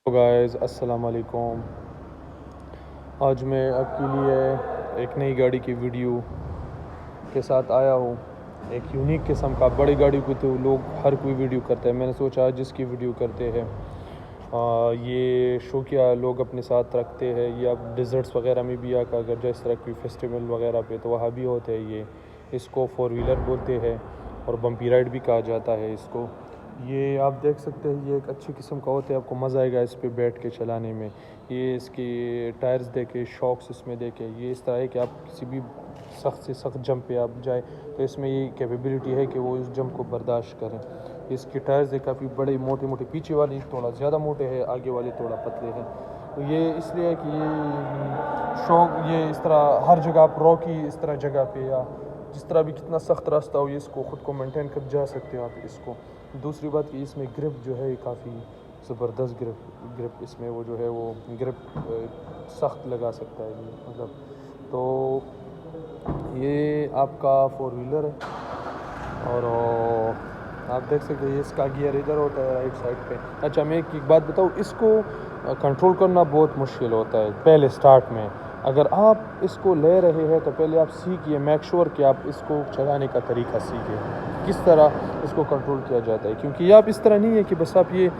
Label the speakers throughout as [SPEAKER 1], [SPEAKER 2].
[SPEAKER 1] Guys अस्सलाम वालेकुम। आज मैं आपके लिए एक नई गाड़ी की वीडियो के साथ आया हूँ। एक यूनिक किस्म का, बड़ी गाड़ी को तो लोग हर कोई वीडियो करता है, मैंने सोचा आज इसकी वीडियो करते हैं। ये शौकिया लोग अपने साथ रखते हैं, ये अब डिज़र्ट्स वगैरह में भी आकर अगर जिस तरह कोई फेस्टिवल वगैरह पे तो वहाँ भी होते हैं। ये इसको 4 व्हीलर बोलते हैं और बम्पी राइड भी कहा जाता है इसको। ये आप देख सकते हैं, ये एक अच्छी किस्म का होता है, आपको मज़ा आएगा इस पे बैठ के चलाने में। ये इसके टायर्स देखे, शॉक्स इसमें देखे, ये इस तरह है कि आप किसी भी सख्त से सख्त जंप पे आप जाए तो इसमें ये कैपेबिलिटी है कि वो इस जंप को बर्दाश्त करें। इसके टायर्स देखे काफ़ी बड़े मोटे मोटे, पीछे वाले थोड़ा ज़्यादा मोटे हैं, आगे वाले थोड़ा पतले हैं। तो ये इसलिए कि ये शौक, ये इस तरह हर जगह आप रॉकी इस तरह जगह पे या जिस तरह भी कितना सख्त रास्ता हो, ये इसको ख़ुद को मेंटेन कर जा सकते हो आप इसको। दूसरी बात कि इसमें ग्रिप जो है काफ़ी ज़बरदस्त ग्रिप इसमें वो जो है वो ग्रिप सख्त लगा सकता है ये, मतलब। तो ये आपका 4 व्हीलर है और आप देख सकते हैं इसका गियर इधर होता है राइट साइड पे। अच्छा, मैं एक बात बताऊँ, इसको कंट्रोल करना बहुत मुश्किल होता है पहले स्टार्ट में। अगर आप इसको ले रहे हैं तो पहले आप सीखिए, मेक श्योर कि आप इसको चलाने का तरीका सीखिए, किस तरह इसको कंट्रोल किया जाता है। क्योंकि ये आप इस तरह नहीं है कि बस आप ये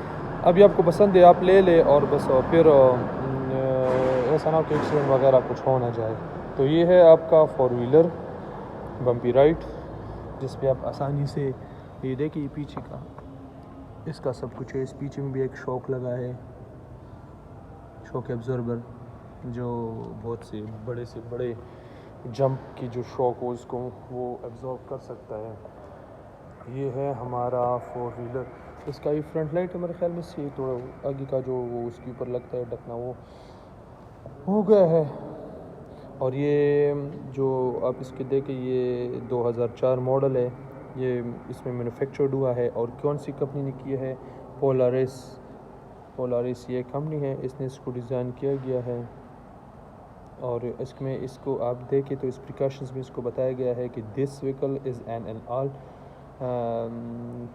[SPEAKER 1] अभी आपको पसंद है आप ले ले और बस फिर ऐसा ना हो कि एक्सीडेंट वगैरह कुछ हो ना जाए। तो ये है आपका 4 व्हीलर बम्पी राइड, जिस पे आप आसानी से, ये देखिए पीछे का इसका सब कुछ है। इस पीछे में भी एक शॉक लगा है, शॉक एब्जॉर्बर, जो बहुत से बड़े जंप की जो शॉक हो उसको वो एब्जॉर्ब कर सकता है। ये है हमारा 4 व्हीलर। इसका ये फ्रंट लाइट है, मेरे ख्याल में से थोड़ा आगे का जो वो उसके ऊपर लगता है ढकना, वो हो गया है। और ये जो आप इसके देखें, ये 2004 मॉडल है। ये इसमें मैन्युफैक्चर्ड हुआ है और कौन सी कंपनी ने किया है? पोलारिस ये कंपनी है, इसने इसको डिज़ाइन किया गया है। और इसमें इसको आप देखें तो इस प्रिकॉशंस में इसको बताया गया है कि this vehicle is an all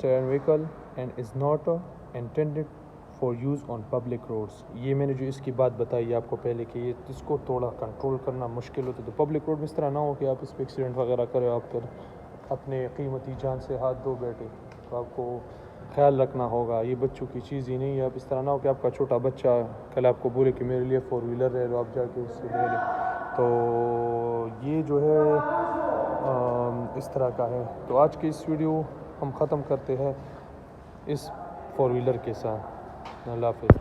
[SPEAKER 1] terrain vehicle and is not intended for use on public roads. ये मैंने जो इसकी बात बताई आपको पहले कि ये इसको थोड़ा कंट्रोल करना मुश्किल होता है, तो पब्लिक रोड में इस तरह ना हो कि आप इस पर एक्सीडेंट वगैरह करें, आप फिर अपने कीमती जान से हाथ धो बैठे। तो आपको ख्याल रखना होगा, ये बच्चों की चीज़ ही नहीं है। आप इस तरह ना हो कि आपका छोटा बच्चा कल आपको बोले कि मेरे लिए 4 व्हीलर है, तो आप जाके उससे ले लें। तो ये जो है इस तरह का है। तो आज की इस वीडियो हम ख़त्म करते हैं इस 4 व्हीलर के साथ। अल्लाह हाफ़िज़।